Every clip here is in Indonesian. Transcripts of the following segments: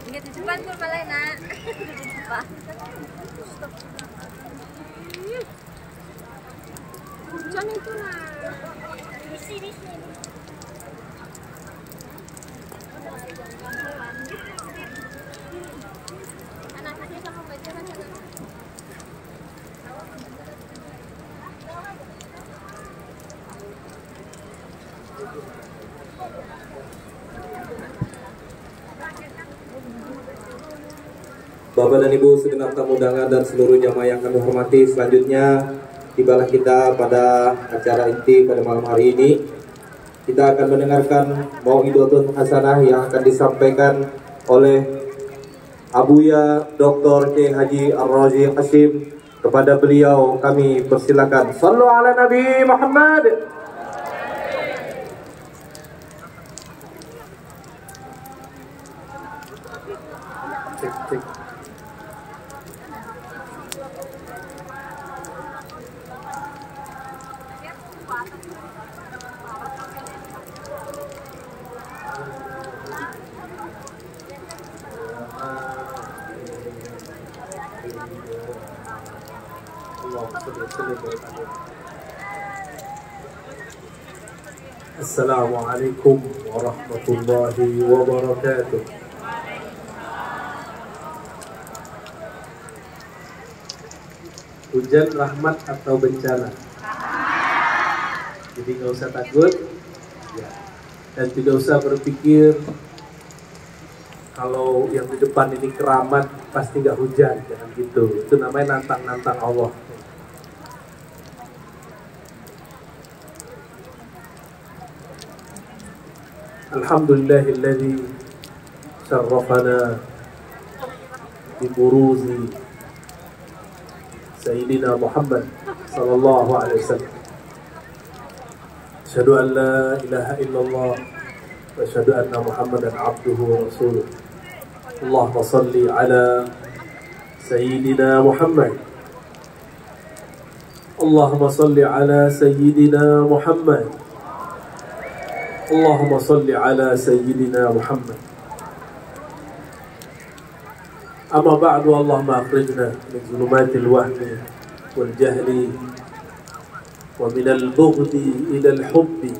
Ingat di depan pun malah nak. Di depan. Hujan itu nak. Di sini. Anak-anaknya sama baca kan sana. Bapak dan Ibu segenap tamu undangan dan seluruh jamaah yang kami hormati, selanjutnya tibalah kita pada acara inti pada malam hari ini. Kita akan mendengarkan Mau'idhatun Hasanah yang akan disampaikan oleh Abuya Dr. K. Haji Ar-Razi Hashim. Kepada beliau kami persilakan. Sallu ala Nabi Muhammad. Cek. Assalamualaikum warahmatullahi wabarakatuh. Hujan rahmat atau bencana? Jadi nggak usah takut ya. Dan tidak usah berpikir kalau yang di depan ini keramat pasti nggak hujan, jangan gitu. Itu namanya nantang-nantang Allah. Alhamdulillahilladzi syarrafana bi buruzi Sayyidina Muhammad sallallahu alaihi wasallam. Asyhadu an la ilaha illallah wa asyhadu anna Muhammadan abduhu wa rasuluh. Allahumma salli ala Sayyidina Muhammad. Allahumma salli ala Sayyidina Muhammad. Allahumma salli ala Sayyidina Muhammad. Amma ba'du, Allahumma akhrijna min zulumatil wahmi wal jahli wa min al-bughdi ila al-hubbi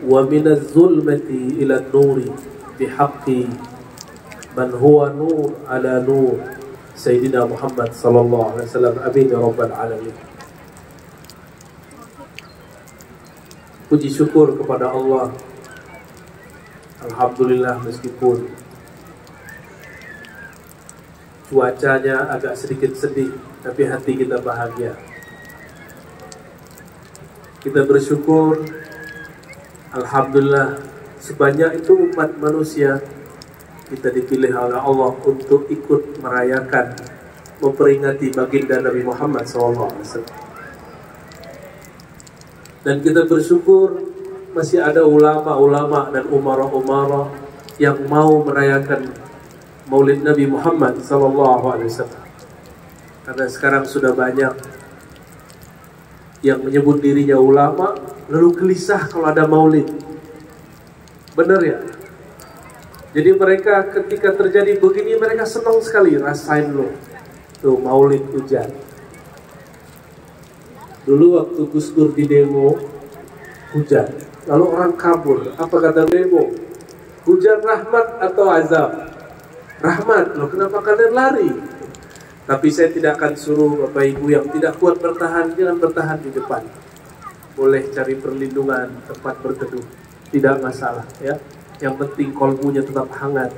wa min az-zulmati ila an-nuri bihaqqi man huwa nur ala nur Sayyidina Muhammad sallallahu alaihi wasallam. Amin ya rabbal alamin. Puji syukur kepada Allah. Alhamdulillah, meskipun cuacanya agak sedikit sedih, tapi hati kita bahagia. Kita bersyukur, alhamdulillah, sebanyak itu umat manusia kita dipilih oleh Allah untuk ikut merayakan, memperingati baginda Nabi Muhammad SAW. Dan kita bersyukur masih ada ulama-ulama dan umarah-umarah yang mau merayakan Maulid Nabi Muhammad SAW. Karena sekarang sudah banyak yang menyebut dirinya ulama, lalu gelisah kalau ada maulid. Benar ya? Jadi mereka ketika terjadi begini, mereka senang sekali. Rasain loh, tuh maulid hujan. Dulu waktu Gus Dur di demo, hujan. Lalu orang kabur. Apa kata demo? Hujan rahmat atau azab? Rahmat. Loh, kenapa kalian lari? Tapi saya tidak akan suruh Bapak Ibu yang tidak kuat bertahan, jangan bertahan di depan. Boleh cari perlindungan, tempat berteduh. Tidak masalah ya. Yang penting kolbunya tetap hangat.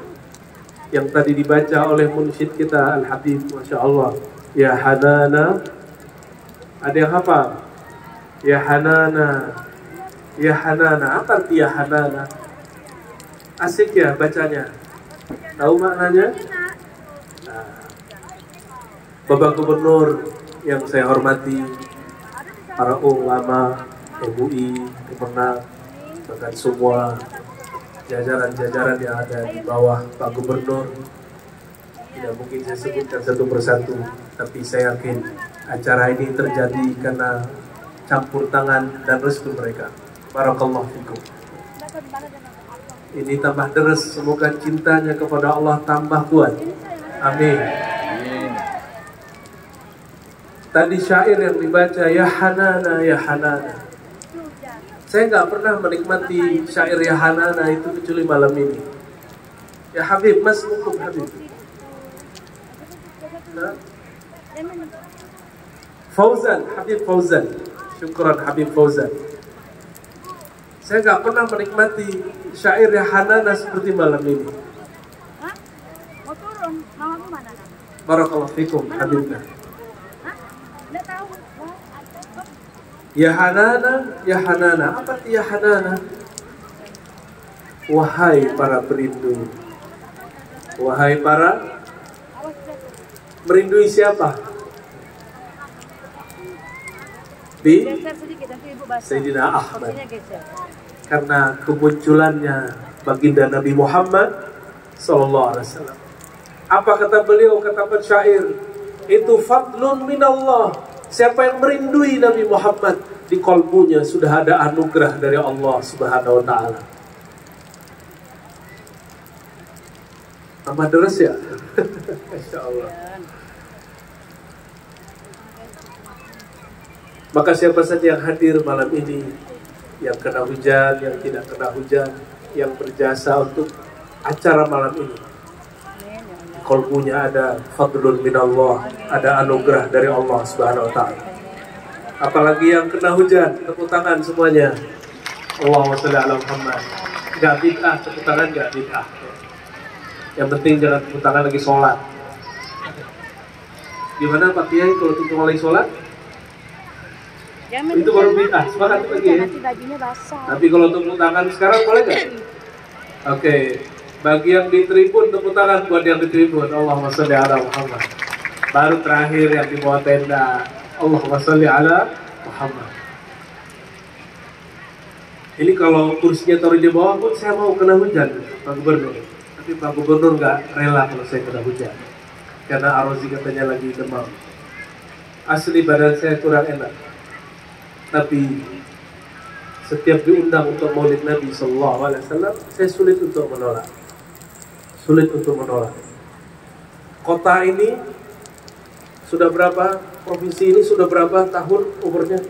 Yang tadi dibaca oleh munsyid kita Al-Habib, Masya Allah. Ya Hanana. Ada yang hafal? Ya Hanana. Ya Hanana. Apa arti ya Hanana? Asik ya bacanya? Tahu maknanya? Nah, Bapak Gubernur yang saya hormati, para ulama, MUI, Kemenang, bahkan semua jajaran-jajaran yang ada di bawah Pak Gubernur. Tidak mungkin saya sebutkan satu persatu, tapi saya yakin acara ini terjadi karena campur tangan dan restu mereka. Barakallahu fikum. Ini tambah deres, semoga cintanya kepada Allah tambah kuat. Amin. Tadi syair yang dibaca, ya Hanana, ya Hanana. Saya nggak pernah menikmati syair ya Hanana itu kecuali malam ini. Ya Habib, Mas Mukum Habib. Nah? Fauzan, Habib Fauzan. Syukran Habib Fauzan. Saya nggak pernah menikmati syair ya Hanana seperti malam ini. Hah? Mau turun? Mamamu mana? Barakallahu fikum Habibna. Hah? Nggak tahu. Ya Hanana, ya Hanana. Apa itu ya Hanana? Wahai para perindu. Wahai para merindui siapa? Geser sedikit, nanti ibu basah. Sayyidina Ahmad. Kopinya geser. Karena kemunculannya baginda Nabi Muhammad sallallahu alaihi wasallam. Apa kata beliau, kata pensyair, itu fadlun minallah. Siapa yang merindui Nabi Muhammad, di kalbunya sudah ada anugerah dari Allah Subhanahu wa taala. Tambah deres ya? Masyaallah. Maka siapa saja yang hadir malam ini, yang kena hujan, yang tidak kena hujan, yang berjasa untuk acara malam ini, kalbunya ada fadlun minallah, ada anugerah dari Allah Subhanahu wa taala. Apalagi yang kena hujan, tepuk tangan semuanya. Allahumma shalli ala Muhammad. Enggak bid'ah, tepuk tangan enggak bid'ah. Yang penting jangan tepuk tangan lagi sholat. Gimana Pak Kiai kalau tepuk tangan lagi sholat? Itu baru bid'ah. Semangat lagi ya. Nanti bajunya basah. Tapi kalau tepuk tangan sekarang boleh nggak? Oke. Bagi yang di tribun tepuk tangan buat yang di tribun. Allahumma sholli ala Muhammad. Baru terakhir yang di bawah tenda. Allahumma sholli ala Muhammad. Ini kalau kursinya taruh di bawah pun saya mau kena hujan Pak Gubernur. Tapi Pak Gubernur nggak rela kalau saya kena hujan. Karena Arozi katanya lagi demam. Asli badan saya kurang enak. Tapi setiap diundang untuk Maulid Nabi Sallallahu Alaihi Wasallam, saya sulit untuk menolak. Sulit untuk menolak. Kota ini sudah berapa? Provinsi ini sudah berapa tahun umurnya?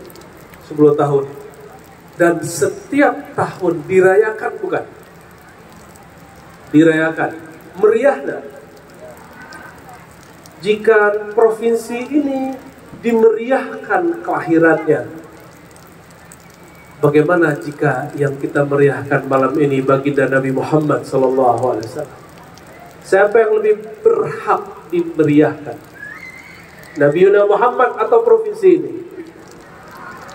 10 tahun. Dan setiap tahun dirayakan bukan? Dirayakan. Meriah dah. Jika provinsi ini dimeriahkan kelahirannya, bagaimana jika yang kita meriahkan malam ini baginda Nabi Muhammad SAW? Siapa yang lebih berhak dimeriahkan? Nabi Muhammad atau provinsi ini?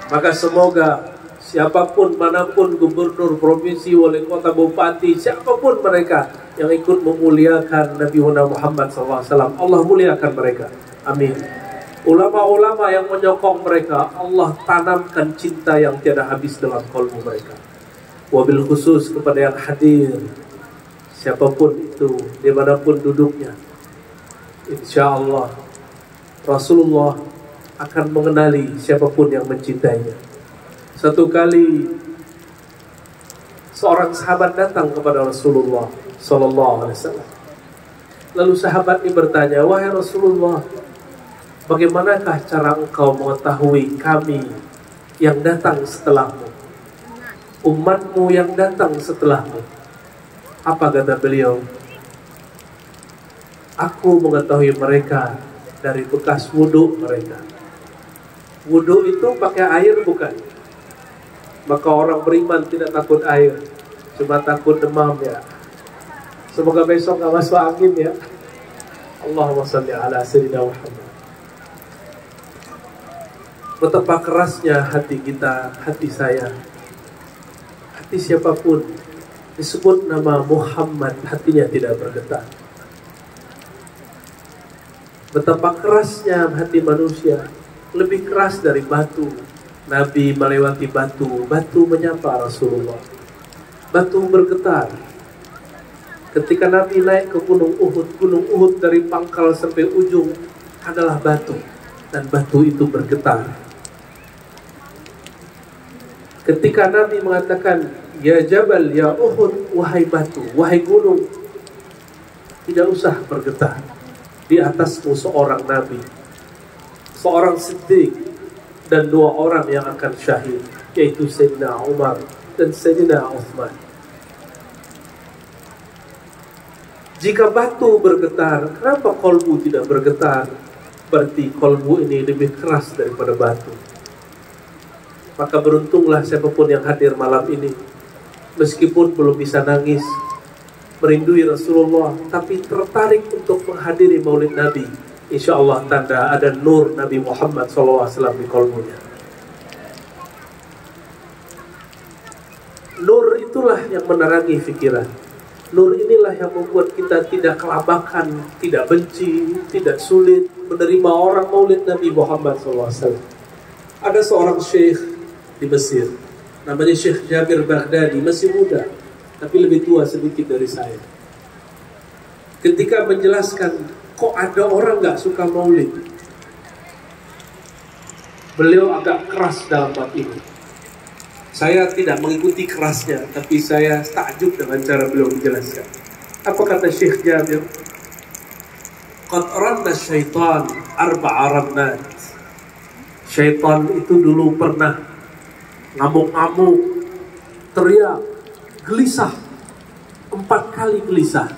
Maka semoga siapapun, manapun, gubernur, provinsi, wali kota, bupati, siapapun mereka yang ikut memuliakan Nabi Muhammad SAW, Allah muliakan mereka. Amin. Ulama-ulama yang menyokong mereka, Allah tanamkan cinta yang tiada habis dalam kalbu mereka. Wabil khusus kepada yang hadir, siapapun itu, dimanapun duduknya, insya Allah Rasulullah akan mengenali siapapun yang mencintainya. Satu kali seorang sahabat datang kepada Rasulullah Sallallahu Alaihi Wasallam. Lalu sahabat ini bertanya, wahai Rasulullah, bagaimanakah cara engkau mengetahui kami yang datang setelahmu, umatmu yang datang setelahmu? Apa kata beliau? Aku mengetahui mereka dari bekas wudhu mereka. Wudhu itu pakai air bukan? Maka orang beriman tidak takut air, cuma takut demam ya. Semoga besok gak masuk angin ya. Allahumma sholli ala sayyidina Muhammad. Betapa kerasnya hati kita, hati saya, hati siapapun disebut nama Muhammad, hatinya tidak bergetar. Betapa kerasnya hati manusia, lebih keras dari batu. Nabi melewati batu, batu menyapa Rasulullah, batu bergetar. Ketika Nabi naik ke Gunung Uhud dari pangkal sampai ujung adalah batu, dan batu itu bergetar. Ketika Nabi mengatakan ya Jabal, ya Uhud, wahai batu, wahai gunung, tidak usah bergetar. Di atasmu seorang nabi, seorang siddiq, dan 2 orang yang akan syahid, yaitu Sayyidina Umar dan Sayyidina Uthman. Jika batu bergetar, kenapa kolbu tidak bergetar? Berarti kolbu ini lebih keras daripada batu. Maka beruntunglah siapapun yang hadir malam ini, meskipun belum bisa nangis, merindui Rasulullah, tapi tertarik untuk menghadiri maulid Nabi. Insya Allah tanda ada nur Nabi Muhammad SAW di kolbunya. Nur itulah yang menerangi pikiran. Nur inilah yang membuat kita tidak kelabakan, tidak benci, tidak sulit menerima orang maulid Nabi Muhammad SAW. Ada seorang syekh di Mesir, namanya Syekh Jabir Baghdadi, masih muda, tapi lebih tua sedikit dari saya. Ketika menjelaskan, kok ada orang gak suka maulid, beliau agak keras dalam bab ini. Saya tidak mengikuti kerasnya, tapi saya takjub dengan cara beliau menjelaskan. Apa kata Syekh Jabir? Qad ranna syaitan arba'a rannat. Syaitan itu dulu pernah ngamuk-ngamuk, teriak, gelisah, 4 kali gelisah,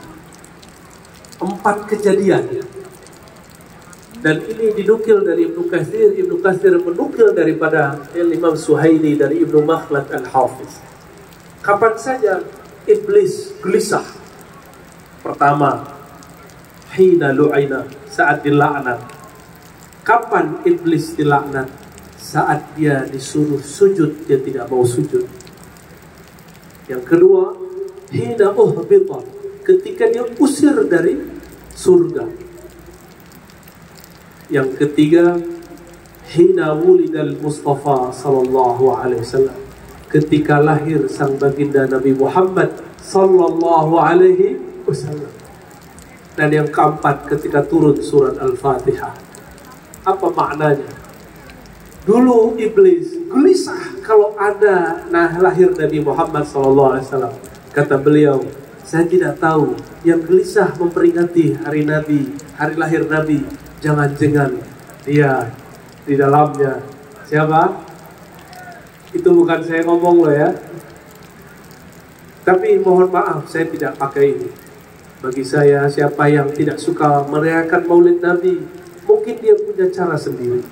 4 kejadian. Dan ini dinukil dari Ibnu Katsir. Ibnu Katsir menukil daripada Imam Suhaili dari Ibnu Makhlad Al-Hafiz. Kapan saja iblis gelisah? Pertama, hina lu'ina, saat dilaknat. Kapan iblis dilaknat? Saat dia disuruh sujud, dia tidak mau sujud. Yang kedua, hina uhbita, ketika dia usir dari surga. Yang ketiga, hina wulidal Mustafa sallallahu alaihi wasallam, ketika lahir sang baginda Nabi Muhammad sallallahu alaihi wasallam. Dan yang keempat, ketika turun surat Al-Fatihah. Apa maknanya? Dulu iblis gelisah kalau ada lahir Nabi Muhammad sallallahu alaihi wasallam. Kata beliau, saya tidak tahu yang gelisah memperingati hari Nabi, hari lahir Nabi, jangan-jangan dia di dalamnya siapa? Itu bukan saya ngomong loh ya. Tapi mohon maaf, saya tidak pakai ini. Bagi saya, siapa yang tidak suka merayakan maulid Nabi, mungkin dia punya cara sendiri.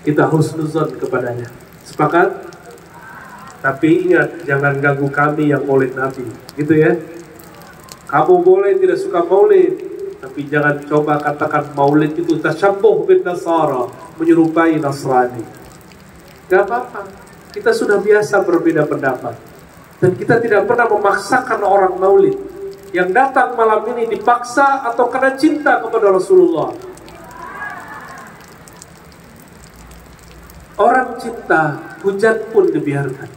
Kita husnuzon kepadanya. Sepakat? Tapi ingat, jangan ganggu kami yang maulid Nabi. Gitu ya. Kamu boleh tidak suka maulid, tapi jangan coba katakan maulid itu tasyabbuh bin Nasara, menyerupai Nasrani. Gak apa-apa, kita sudah biasa berbeda pendapat. Dan kita tidak pernah memaksakan orang maulid. Yang datang malam ini dipaksa atau karena cinta kepada Rasulullah. Orang cinta, hujan pun dibiarkan.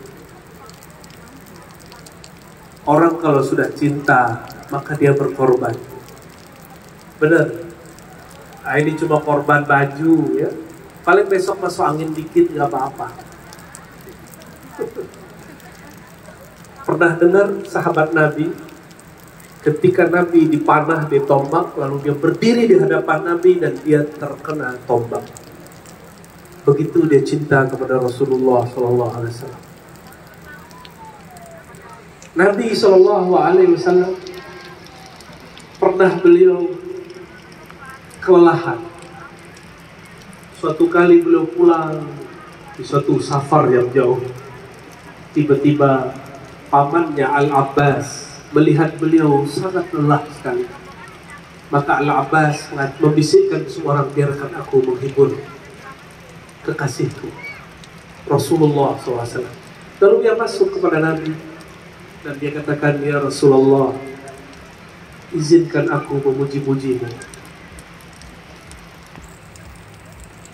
Orang kalau sudah cinta, maka dia berkorban. Benar. Nah, ini cuma korban baju ya. Paling besok masuk angin dikit nggak apa-apa. Pernah dengar sahabat Nabi ketika Nabi dipanah, ditombak, lalu dia berdiri di hadapan Nabi dan dia terkena tombak. Begitu dia cinta kepada Rasulullah SAW. Nabi SAW pernah beliau kelelahan. Suatu kali beliau pulang di suatu safar yang jauh. Tiba-tiba pamannya Al-Abbas melihat beliau sangat lelah sekali. Maka Al-Abbas membisikkan seorang, biarkan aku menghibur kekasihku Rasulullah SAW. Lalu dia masuk kepada Nabi dan dia katakan, ya Rasulullah, izinkan aku memuji-mujimu.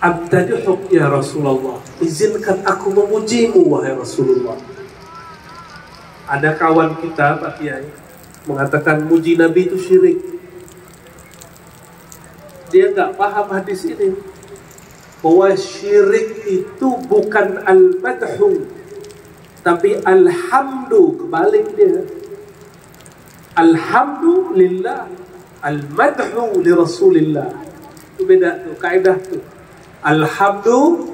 Abtadihuk ya Rasulullah, izinkan aku memujimu wahai Rasulullah. Ada kawan kita Pak Kiai mengatakan muji Nabi itu syirik. Dia nggak paham hadis ini, bahwa syirik itu bukan al-madhu, Tapi alhamdu kebalik dia. Alhamdulillah, al-madhu li Rasulillah. Itu beda tuh, kaidah tuh. Alhamdu,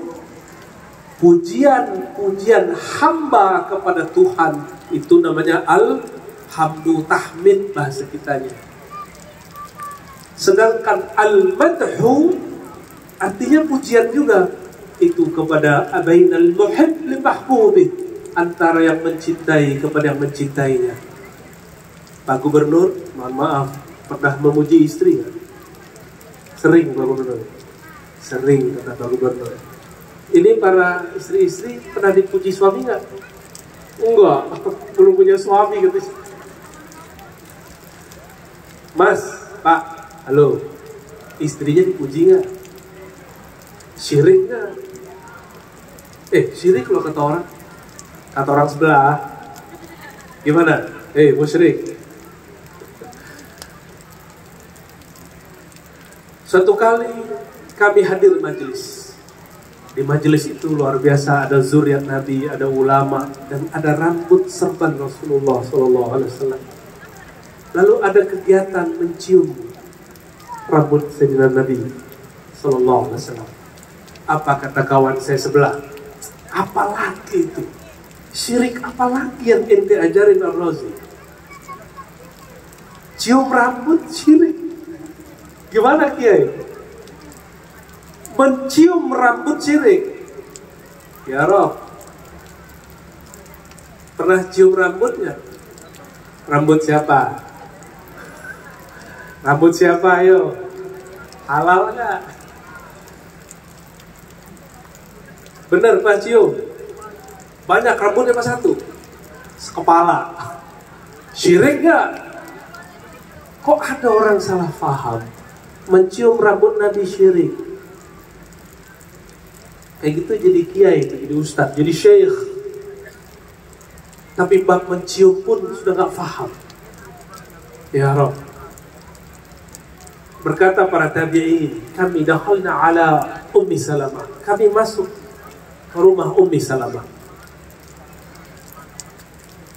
pujian hamba kepada Tuhan, itu namanya alhamdu, tahmid bahasa kitanya. Sedangkan al-madhu artinya pujian juga, itu kepada bainal muhib li mahbubih, antara yang mencintai kepada yang mencintainya. Pak Gubernur, mohon maaf, pernah memuji istri nggak? Sering Pak Gubernur. Sering, kata Pak Gubernur. Ini para istri-istri pernah dipuji suami nggak? Enggak, belum punya suami gitu. Mas, Pak, halo, istrinya dipuji nggak? Syirik nggak? Syirik loh kata orang. Kata orang sebelah, gimana? Musyrik. Suatu kali kami hadir majelis. Di majelis itu luar biasa, ada zuriat Nabi, ada ulama, dan ada rambut serban Rasulullah SAW. Lalu ada kegiatan mencium rambut Sayyidina Nabi SAW. Apa kata kawan saya sebelah? Apalagi itu? Syirik apalagi yang ente ajarin Ar-Razi? Cium rambut syirik. Gimana Kiai? Mencium rambut syirik. Ya Rob, pernah cium rambutnya? Rambut siapa? Rambut siapa ayo? Halal nggak? Bener Pak cium? Banyak rambutnya Pak satu? Sekepala. Syirik nggak? Kok ada orang salah paham? Mencium rambut Nabi syirik. Kayak gitu jadi kiai, jadi ustadz, jadi syekh. Tapi bab mencium pun sudah gak paham. Ya Rabb. Berkata para tabi'in, kami dakhalna ala Ummi Salamah. Kami masuk ke rumah Ummi Salamah.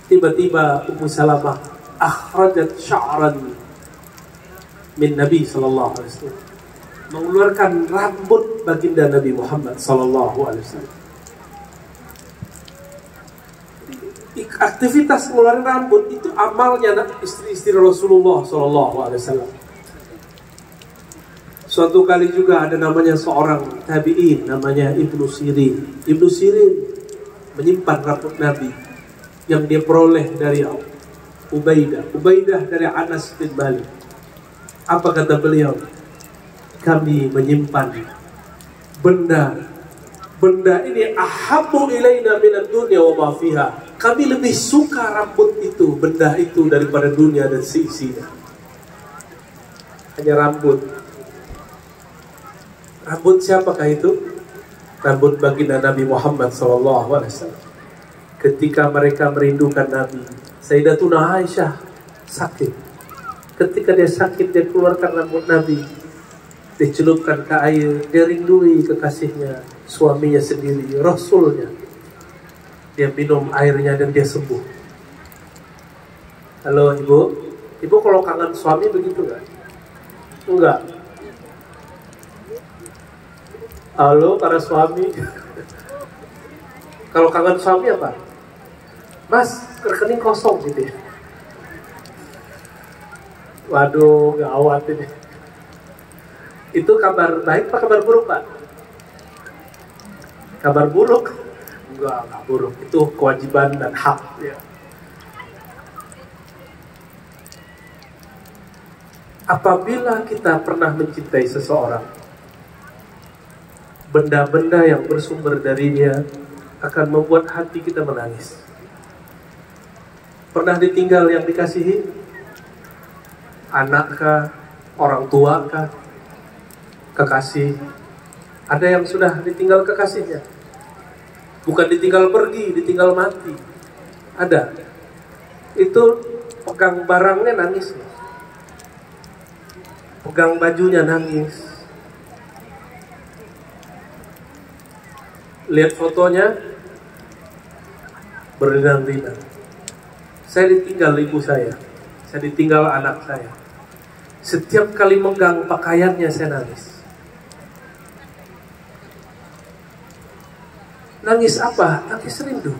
Tiba-tiba Ummu Salamah akhrajat sya'ran min Nabi sallallahu alaihi wasallam, mengeluarkan rambut baginda Nabi Muhammad sallallahu alaihi wasallam. Aktivitas mengeluarkan rambut itu amalnya istri-istri Rasulullah sallallahu alaihi wasallam. Suatu kali juga ada namanya seorang tabi'in namanya Ibnu Sirin. Ibnu Sirin menyimpan rambut Nabi yang dia peroleh dari Ubaidah dari Anas bin Malik. Apa kata beliau? Kami menyimpan benda ini ahabbu ilaina minad dunya wa ma fiha. Kami lebih suka rambut itu, benda itu daripada dunia dan seisinya. Hanya rambut. Rambut siapakah itu? Rambut baginda Nabi Muhammad SAW. Ketika mereka merindukan Nabi, Sayyidatuna Aisyah sakit. Ketika dia sakit, dia keluarkan rambut Nabi, dicelupkan ke air, dia rindui kekasihnya, suaminya sendiri, Rasulnya. Dia minum airnya dan dia sembuh. Halo ibu, ibu kalau kangen suami begitu nggak? Enggak. Halo para suami, kalau kangen suami apa? Mas, rekening kosong gitu ya. Waduh, gawat ini. Itu kabar baik apa kabar buruk, Pak? Kabar buruk? Enggak buruk. Itu kewajiban dan hak ya. Apabila kita pernah mencintai seseorang, benda-benda yang bersumber darinya akan membuat hati kita menangis. Pernah ditinggal yang dikasihi? Anak kah, orang tua kah, kekasih? Ada yang sudah ditinggal kekasihnya, bukan ditinggal pergi, ditinggal mati. Ada. Itu pegang barangnya nangis, pegang bajunya nangis, lihat fotonya Berdinang-dinang. Saya ditinggal ibu saya ditinggal anak saya. Setiap kali megang pakaiannya saya nangis. Nangis apa? Nangis rindu.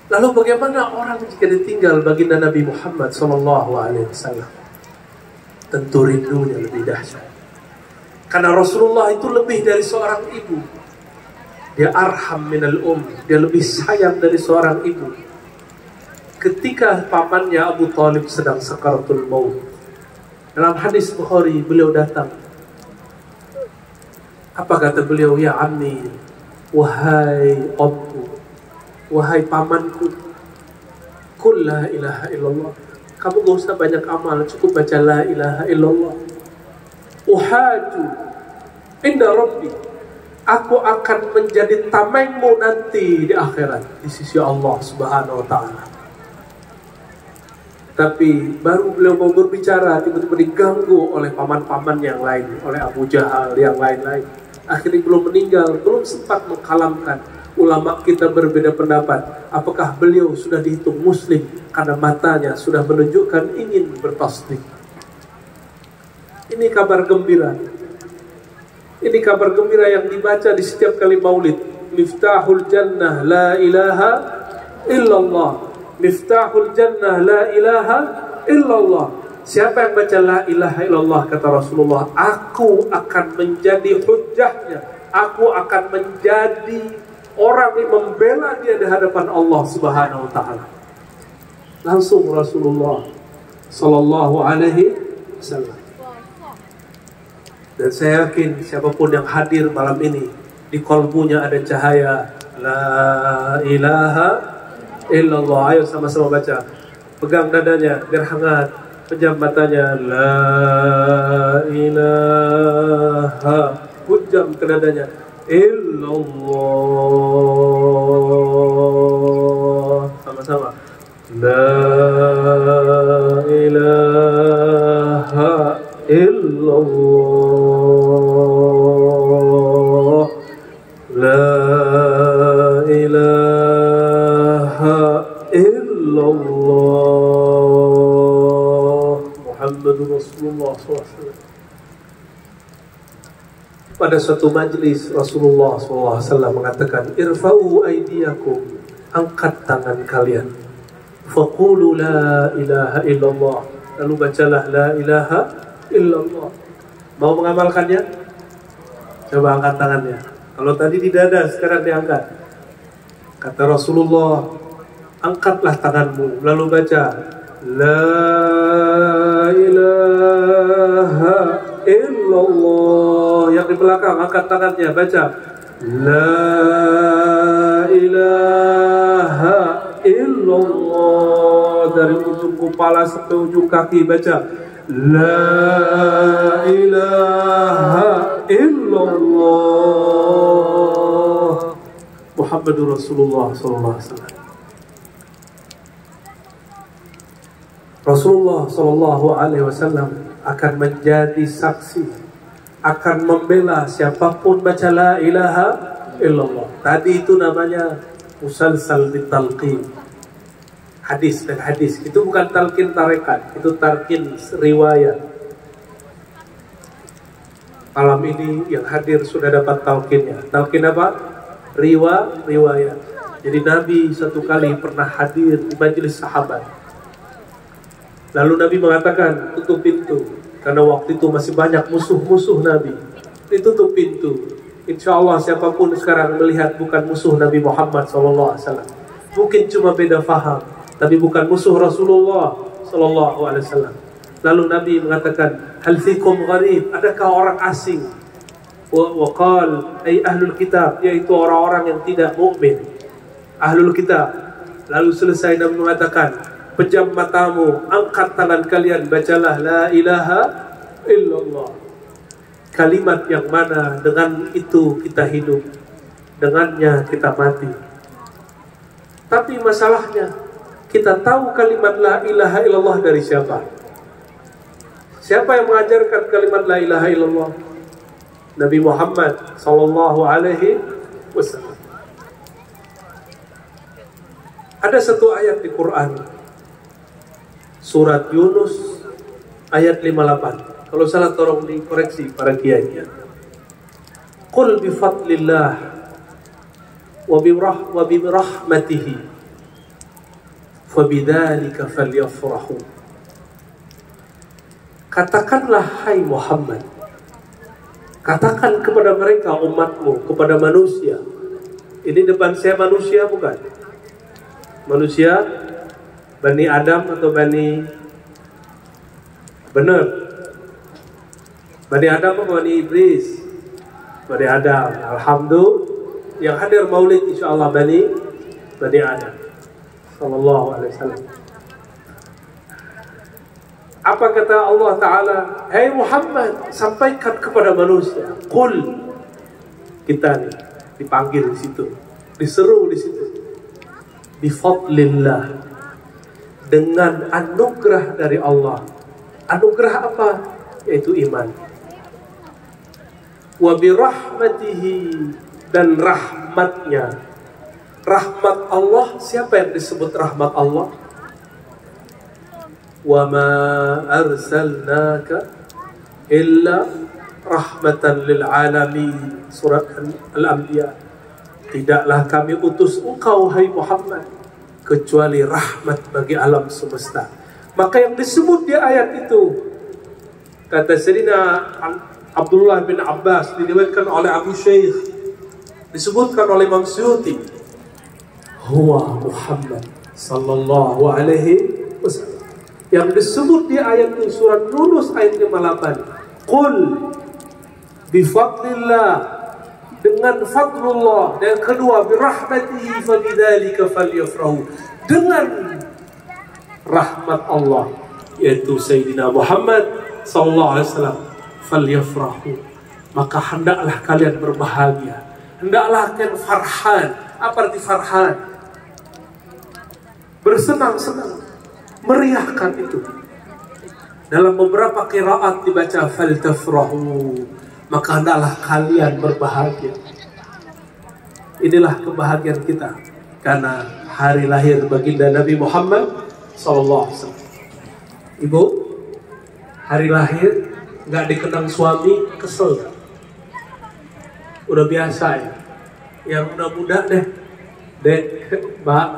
Lalu bagaimana orang jika ditinggal baginda Nabi Muhammad SAW? Tentu rindunya lebih dahsyat. Karena Rasulullah itu lebih dari seorang ibu. Dia arham minal dia lebih sayang dari seorang ibu. Ketika pamannya Abu Talib sedang sakaratul maut, dalam hadis Bukhari beliau datang. Apa kata beliau? Ya ammi, wahai omku, wahai pamanku, qul la ilaha illallah. Kamu gak usah banyak amal, cukup baca la ilaha illallah. Uhaju inda rabbi, aku akan menjadi tamengmu nanti di akhirat di sisi Allah Subhanahu wa taala. Tapi baru beliau mau berbicara, tiba-tiba diganggu oleh paman-paman yang lain, oleh Abu Jahal yang lain-lain. Akhirnya belum meninggal, belum sempat mengkalamkan. Ulama kita berbeda pendapat, apakah beliau sudah dihitung muslim karena matanya sudah menunjukkan ingin bertasdik. Ini kabar gembira. Ini kabar gembira yang dibaca di setiap kali maulid. Miftahul jannah la ilaha illallah. Miftahul jannah la ilaha illallah. Siapa yang baca la ilaha illallah, kata Rasulullah, aku akan menjadi hujjahnya. Aku akan menjadi orang yang membela dia di hadapan Allah Subhanahu wa taala. Langsung Rasulullah sallallahu alaihi wasallam. Dan saya yakin siapapun yang hadir malam ini, di kalbunya ada cahaya la ilaha illallah. Ayo sama-sama baca. Pegang dadanya biar hangat. Pejam matanya, la ilaha. Pejam ke dadanya, illallah. Sama-sama, la ilaha illallah. La ilaha illallah. Muhammadur Rasulullah SAW. Pada suatu majlis Rasulullah SAW mengatakan, irfa'u aydiyakum, angkat tangan kalian, faqulu la ilaha illallah, lalu bacalah la ilaha illallah. Mau mengamalkannya? Coba angkat tangannya. Kalau tadi di dada, sekarang diangkat. Kata Rasulullah, angkatlah tanganmu, lalu baca la ilaha illallah. Yang di belakang angkat tangannya, baca la ilaha illallah. Dari ujung kepala sampai ujung kaki baca la ilaha illallah. Muhammadur Rasulullah SAW. Rasulullah SAW akan menjadi saksi, akan membela siapapun baca la ilaha illallah. Tadi itu namanya musalsal bitalqin. Hadis dan hadis itu bukan talqin tarekat, itu talqin riwayat. Malam ini yang hadir sudah dapat talqinnya. Talqin apa? Riwayat. Jadi Nabi satu kali pernah hadir di majelis sahabat. Lalu Nabi mengatakan, tutup pintu, karena waktu itu masih banyak musuh-musuh Nabi. Ditutup pintu. Insya Allah siapapun sekarang melihat bukan musuh Nabi Muhammad SAW. Mungkin cuma beda faham, tapi bukan musuh Rasulullah SAW. Lalu Nabi mengatakan, hal fikum gharib, adakah orang asing? Waqal ay ahlul kitab, yaitu orang-orang yang tidak mukmin, ahlul kitab. Lalu selesai Nabi mengatakan, pejam matamu, angkat tangan kalian, bacalah la ilaha illallah. Kalimat yang mana dengan itu kita hidup, dengannya kita mati. Tapi masalahnya, kita tahu kalimat la ilaha illallah dari siapa? Siapa yang mengajarkan kalimat la ilaha illallah? Nabi Muhammad sallallahu alaihi wasallam. Ada satu ayat di Quran, surat Yunus ayat 58. Kalau salah tolong dikoreksi para kiai. Qul bi fadlillah wa bi rahmatihi fabidzalika falyafrahu. Katakanlah hai Muhammad, katakan kepada mereka umatmu, kepada manusia. Ini depan saya manusia bukan? Manusia Bani Adam atau Bani benar? Bani Adam atau Bani Iblis? Bani Adam. Alhamdulillah. Yang hadir maulid insyaallah Bani Adam sallallahu alaihi wasallam. Apa kata Allah Ta'ala? Hai Muhammad, sampaikan kepada manusia. Qul. Kita nih dipanggil di situ, diseru di situ. Bifadlillah, dengan anugerah dari Allah. Anugerah apa? Yaitu iman. Wa birahmatihi, dan rahmatnya. Rahmat Allah, siapa yang disebut rahmat Allah? Wa ma arsalnaka illa rahmatan lil alamin. Surat Al-Anbiya. Tidaklah kami utus engkau hai Muhammad kecuali rahmat bagi alam semesta. Maka yang disebut di ayat itu, kata Sayyidina Abdullah bin Abbas, diriwayatkan oleh Abu Shaykh, disebutkan oleh Imam Suyuti, huwa Muhammad sallallahu alaihi wasallam. Yang disebut di ayat itu surat Yunus ayat 58. Qul bifadlillah, dengan fadlullah, dan kedua birahmatihi fabidzalika falyafrahu, dengan rahmat Allah yaitu Sayyidina Muhammad sallallahu alaihi wasallam, falyafrahu, maka hendaklah kalian berbahagia, hendaklah kalian farhan. Apa arti farhan? Bersenang-senang, meriahkan itu. Dalam beberapa qiraat dibaca faltafrahu, maka hendaklah kalian berbahagia. Inilah kebahagiaan kita karena hari lahir baginda Nabi Muhammad sallallahu alaihi wasallam. Ibu, hari lahir nggak dikenang suami, kesel gak? Udah biasa ya. Yang muda-muda deh, Mbak,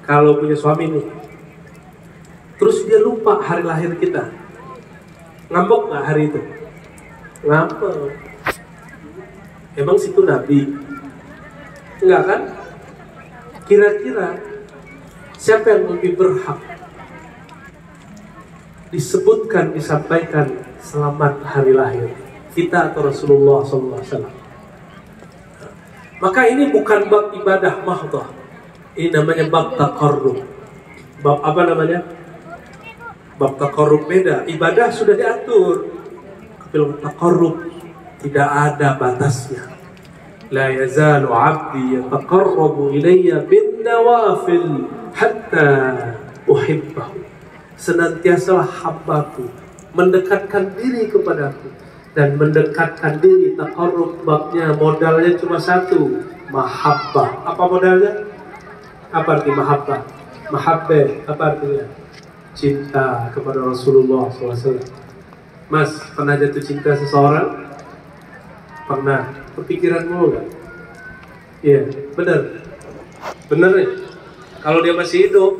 kalau punya suami nih, terus dia lupa hari lahir kita, ngambek nggak hari itu? Ngambek. Emang situ Nabi? Enggak kan? Kira-kira siapa yang lebih berhak disebutkan, disampaikan selamat hari lahir? Kita atau Rasulullah SAW? Maka ini bukan bab ibadah mahdhah. Ini namanya bab taqarrub. Bab apa namanya? Bab taqarrub beda. Ibadah sudah diatur. Kalau taqarrub tidak ada batasnya. La yazalu 'abdi yataqarrabu ilayya bin nawafil hatta uhibbahu. Senantiasalah hambaku mendekatkan diri kepadaku, dan mendekatkan diri taqarrub babnya modalnya cuma satu, mahabbah. Apa modalnya? Apa arti mahabbah? Mahabbah apa artinya? Cinta kepada Rasulullah SAW. Mas, pernah jatuh cinta seseorang? Pernah. Kepikiranmu enggak? Iya, benar. Benar nih. Kalau dia masih hidup,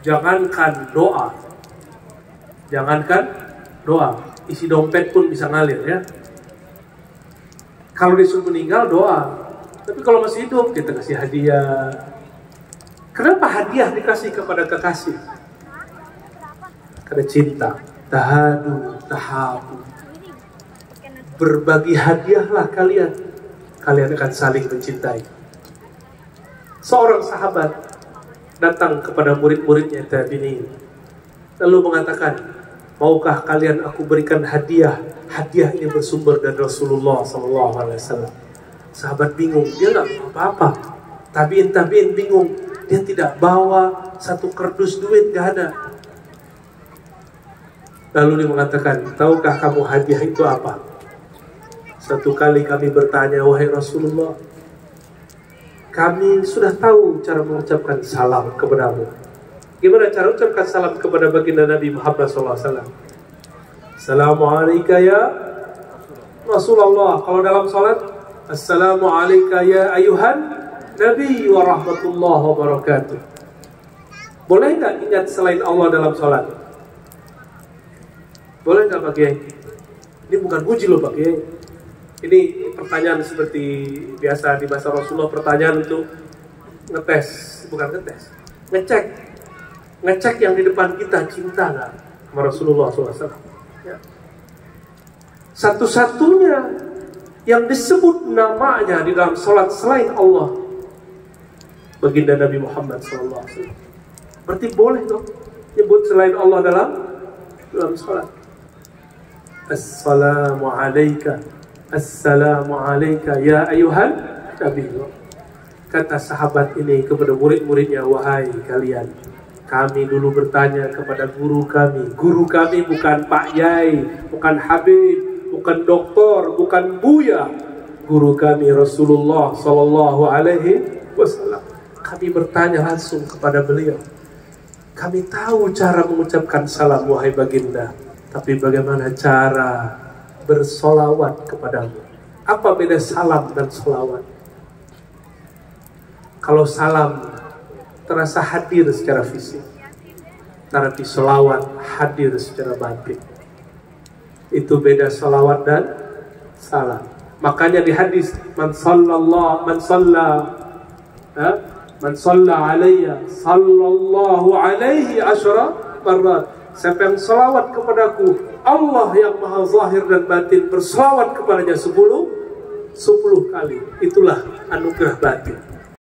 jangankan doa. Jangankan doa, isi dompet pun bisa ngalir ya. Kalau disuruh meninggal doa. Tapi kalau masih hidup kita kasih hadiah. Kenapa hadiah dikasih kepada kekasih? Karena cinta. Tahadu, tahabu. Berbagi hadiahlah kalian. Kalian akan saling mencintai. Seorang sahabat datang kepada murid-muridnya tabi'in, lalu mengatakan, maukah kalian aku berikan hadiah? Hadiah ini bersumber dari Rasulullah SAW. Sahabat bingung, dia nggak bawa apa-apa. Tabi'in bingung, dia tidak bawa satu kardus duit, nggak ada. Lalu dia mengatakan, tahukah kamu hadiah itu apa? Satu kali kami bertanya, wahai Rasulullah, kami sudah tahu cara mengucapkan salam kepadamu. Gimana cara ucapkan salam kepada baginda Nabi Muhammad SAW? Assalamualaikum ya Rasulullah. Kalau dalam salat, Assalamualaikum ya ayuhan Nabi wa rahmatullahi wa barakatuh. Boleh nggak ingat selain Allah dalam salat? Boleh nggak Pak Kiai? Ini bukan puji loh Pak Kiai. Ini pertanyaan seperti biasa di masa Rasulullah, pertanyaan untuk ngetes, bukan ngetes, ngecek yang di depan kita cinta nggak sama Rasulullah SAW. Ya. Satu-satunya yang disebut namanya di dalam salat selain Allah, baginda Nabi Muhammad SAW. Berarti boleh dong nyebut selain Allah dalam salat. Assalamu alayka ya ayuhan Nabi. Kata sahabat ini kepada murid-muridnya, wahai kalian, kami dulu bertanya kepada guru kami. Guru kami bukan Pak Yai, bukan Habib, bukan doktor, bukan Buya. Guru kami Rasulullah Sallallahu Alaihi Wasallam. Kami bertanya langsung kepada beliau. Kami tahu cara mengucapkan salam wahai baginda, tapi bagaimana cara bersolawat kepadamu? Apa beda salam dan solawat? Kalau salam terasa hadir secara fisik, tapi solawat hadir secara batin. Itu beda solawat dan salam. Makanya di hadis, man salla alayya sallallahu alaihi asyara marrat. Siapa yang salawat kepadaku, Allah yang maha zahir dan batin bersalawat kepadanya 10 kali. Itulah anugerah batin.